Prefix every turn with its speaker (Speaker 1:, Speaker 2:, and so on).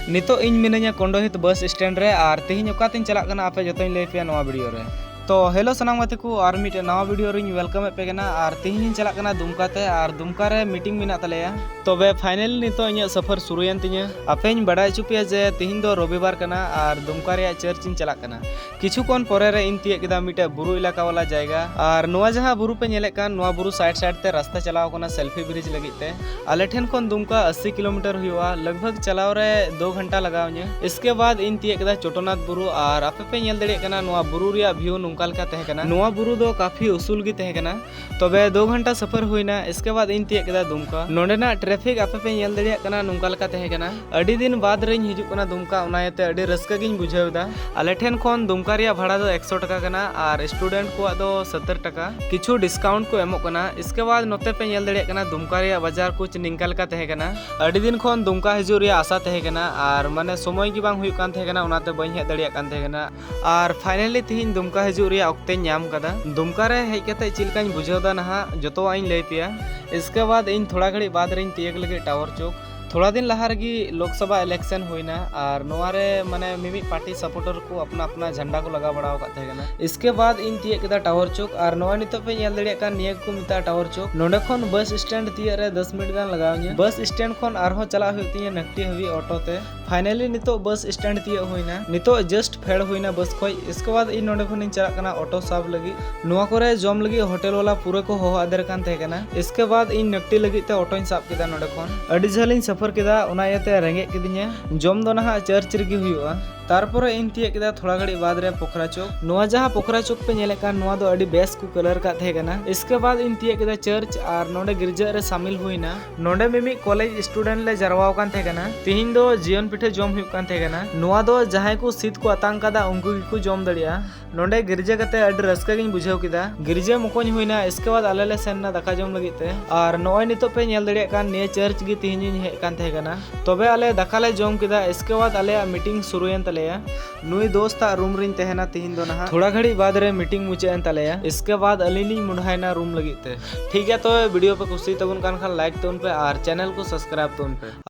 Speaker 1: नितो इन मिनाया कोंडोहित bus stand रे और तेहिं ओकातिन चलाक कना आपे जतोइन लई पे नवा वीडियो रे। तो हेलो सनाम गाते को और मिटे नवा वीडियो रिंग वेलकम पे कना और तेहिं चलाक कना दुमका ते और दुमका रे मीटिंग मिना तलेया। तबे फाइनली नितो इᱧ सफर शुरुयन तिᱧा आपेñ बडाय चुपिया जे तेहिं दो रविवार कना और दुमका रे चर्च इन चलाक कना। किछु कोन परे रे इन तिये केदा मिटे बुरु इलाका वाला जायगा और नोआ जहां बुरु पे नेले कान नोआ बुरु साइड साइड ते रास्ता चलाव कना सेल्फी ब्रिज लगित ते आले ठेन कोन दुमका 80 किलोमीटर हुआ लगभग चलाव रे 2 घंटा लगावnya। इसके बाद इन तिये केदा चोटोनाथ बुरु और आपे पे नेल दड़े कना नोआ बुरु रिया व्यू नुंका लका तहे कना। नोआ बुरु दो काफी उसूल गी तहे कना। तबे 2 घंटा सफर हुईना। इसके बाद इन तिये केदा दुमका नोडेना ट्रैफिक आपे पे नेल दड़े कना नुंका लका तहे कना। अडी दिन बाद रेñ हिजुक कना दुमका उनायते अडी रस्का गिñ बुझावदा। आले ठेन खोन दुमका रिया भाड़ा दो 100 टका कना और स्टूडेंट को दो 70 टका किछु डिस्काउंट को एमोक कना। इसके बाद नोते पे नेल दड़े कना दुमका रिया बाजार कुछ निंका लका तहे कना। अडी दिन खोन दुमका हिजुक रिया आशा तहे कना और माने समय गी बांग हुयुक कान तहे कना उनाते बኝ हेज दड़िया कान तहे कना और फाइनली तिहिñ दुमका हिजुक रिया ओक्ते ᱧᱟᱢ कदा। दुमका रे हेज कते चिलकाñ बुझावदा नहा जतो आइन लई पिया। इसके बाद इन थोड़ा घड़ी बाद रेñ तियक लगे टावर चौक। थोड़ा दिन लहा रगी लोकसभा इलेक्शन हुईना और नोआरे माने मिमी पार्टी सपोर्टर को अपना अपना झंडा को लगा बड़ा थे कना। इसके बाद इन तिये केदा टावर चौक और नोआ नितो पे नेल दड़िया कान निया को मिता टावर चौक। नोडे खोन बस स्टैंड तिये रे 10 मिनट गान लगावnya। बस स्टैंड खोन आरहो चला हुई नकटी हवी ऑटो ते। फाइनली नितो बस स्टैंड तिये हुईना। नितो जस्ट फेड हुईना बस खोय। इसके बाद इन नोडे खोन चला कना ऑटो साब लगी नोआ कोरे जम लगी होटल वाला पूरे को हो आदर कान थे कना। इसके बाद इन नकटी लगी ते ऑटो इन साब केदा नोडे खोन अडी झलिन सफर केदा उनायते रेंगे किदिnya जम दो नहा चर्च रिगी हुयुआ। तारपर इन तिये केदा थोड़ा घड़ी बाद रे पोखरा चौक। नोआ जहां पोखरा चौक पे नेले कान नोआ दो अडी बेस को कलर का थे कना। इसके बाद इन तिये केदा चर्च और नोडे गिरजा रे शामिल हुईना। नोडे मिमी कॉलेज स्टूडेंट ले जरवाव कान थे कना। तिहिन दो जीवन पिठे जम हुयुक कान थे कना। नोआ दो जहां को सीट को अतांग कादा उंगु को जम दड़िया। नोडे गिरजा कते अडी रस्का गिñ बुझाव किदा। गिरजा मुकोñ हुईना। इसके बाद आले ले सेनना दाका जम लगित ते और नोय नितो पे नेल दड़िया कान ने चर्च गी तिहिन इन हे कान थे कना। तबे आले दाका ले जम किदा। इसके बाद आले मीटिंग शुरुयन तलेया। नुई दोस्त रूम रिन तहना तिहिन दो नहा थोड़ा घड़ी बाद रे मीटिंग मुचाएन तलेया। इसके बाद अलिनी मुंडाइना रूम लगित ते। ठीक है तो वीडियो पे कुछ तबन कान खान लाइक तोन पे और चैनल को सब्सक्राइब तोन पे।